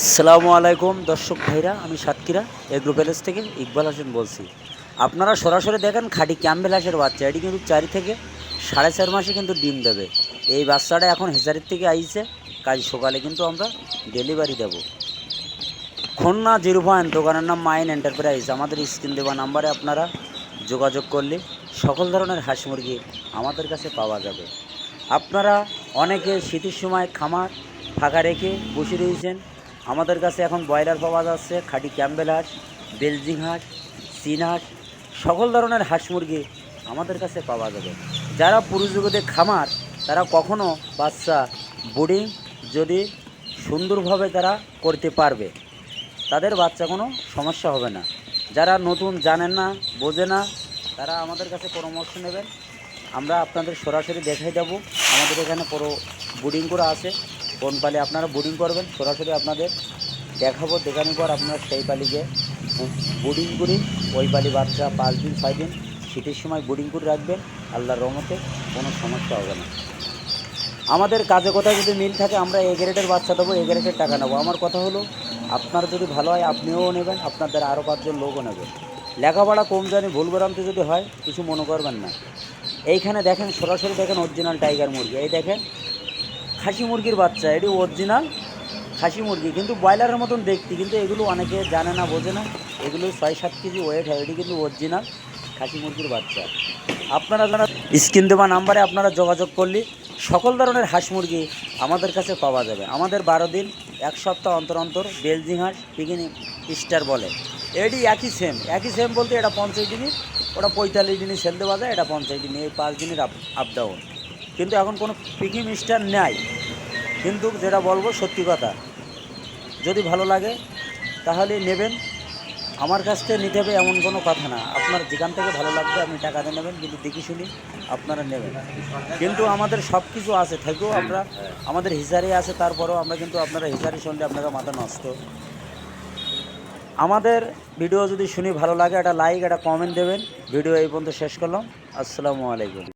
আসসালামু আলাইকুম দর্শক ভাইরা, আমি সাতক্ষীরা এগ্রো প্যালেস থেকে ইকবাল হোসেন বলছি। আপনারা সরাসরি দেখেন খাঁটি ক্যাম্বেল হাঁসের বাচ্চা, এটি কিন্তু 4 থেকে 4.5 মাসে কিন্তু ডিম দেবে। এই বাচ্চাটা এখন হেচারির থেকে আইছে, কাল সকালে কিন্তু আমরা ডেলিভারি দেব। খুলনা 0 দোকানের নাম মাইন এন্টারপ্রাইজ। আমাদের স্ক্রিন দেওয়া নাম্বারে আপনারা যোগাযোগ করলে সকল ধরনের হাঁস মুরগি আমাদের কাছে পাওয়া যাবে। আপনারা অনেকে শীতের সময় খামার ফাঁকা রেখে বসে রয়েছেন, আমাদের কাছে এখন ব্রয়লার পাওয়া যাচ্ছে, খাঁটি ক্যাম্বেল হাঁস, বেলজিং হাঁস, চীন হাঁস, সকল ধরনের হাঁস মুরগি আমাদের কাছে পাওয়া যাবে। যারা পুরুষ জগতে খামার, তারা কখনো বাচ্চা বোর্ডিং যদি সুন্দরভাবে তারা করতে পারবে, তাদের বাচ্চা কোনো সমস্যা হবে না। যারা নতুন জানেন না, বোঝে না, তারা আমাদের কাছে পরামর্শ নেবেন, আমরা আপনাদের সরাসরি দেখাই দেবো। আমাদের এখানে পুরো বোর্ডিং করা আছে, কোন পালি আপনারা বোর্ডিং করবেন সরাসরি আপনাদের দেখাবো। দেখানোর পর আপনারা সেই পালিকে বোর্ডিং করি, ওই পালি বাচ্চা 5 দিন 6 দিন শীতের সময় বোর্ডিং করে রাখবেন, আল্লাহর রহমতে কোনো সমস্যা হবে না। আমাদের কাজে কোথায় যদি মিল থাকে, আমরা এ গ্রেডের বাচ্চা দেবো, এ গ্রেডের টাকা নেবো। আমার কথা হলো, আপনার যদি ভালো হয় আপনিও নেবেন, আপনাদের আরও 5 জন লোকও নেবে। লেখাপড়া কম জানি, ভুল ভ্রান্তি যদি হয় কিছু মনে করবেন না। এইখানে দেখেন, সরাসরি দেখেন অরিজিনাল টাইগার মুরগি। এই দেখেন খাসি মুরগির বাচ্চা, এটি অরিজিনাল খাসি মুরগি, কিন্তু ব্রয়লারের মতন দেখতে, কিন্তু এগুলো অনেকে জানে না, বোঝে না। এগুলো 6-7 কেজি ওয়েট হয়, এটি কিন্তু অরিজিনাল খাসি মুরগির বাচ্চা। আপনারা যারা স্ক্রিন দেওয়া নাম্বারে আপনারা যোগাযোগ করলে সকল ধরনের হাঁস মুরগি আমাদের কাছে পাওয়া যাবে। আমাদের 12 দিন 1 সপ্তাহ অন্তর অন্তর বেলজিং হাঁস পিকিং স্টার বলে, এটি একই সেম বলতে এটা 50 দিনই, ওটা 45 দিনই সেল দেওয়া যায়, এটা 50 দিনই, এই 5 দিনের আপ ডাউন। কিন্তু এখন কোনো পিকিং স্টার নেই, কিন্তু যেটা বলবো সত্যি কথা, যদি ভালো লাগে তাহলে নেবেন। আমার কাছ থেকে নিতে হবে এমন কোনো কথা না, আপনার যেখান থেকে ভালো লাগবে আপনি টাকা দিয়ে নেবেন, কিন্তু দেখি শুনি আপনারা নেবেন। কিন্তু আমাদের সব কিছু আছে থেকেও আমরা, আমাদের হিসারি আছে, তারপরেও আমরা কিন্তু, আপনারা হিসারি শুনলে আপনারা মাথা নষ্ট। আমাদের ভিডিও যদি শুনি ভালো লাগে, একটা লাইক একটা কমেন্ট দেবেন। ভিডিও এই পর্যন্ত শেষ করলাম। আসসালামু আলাইকুম।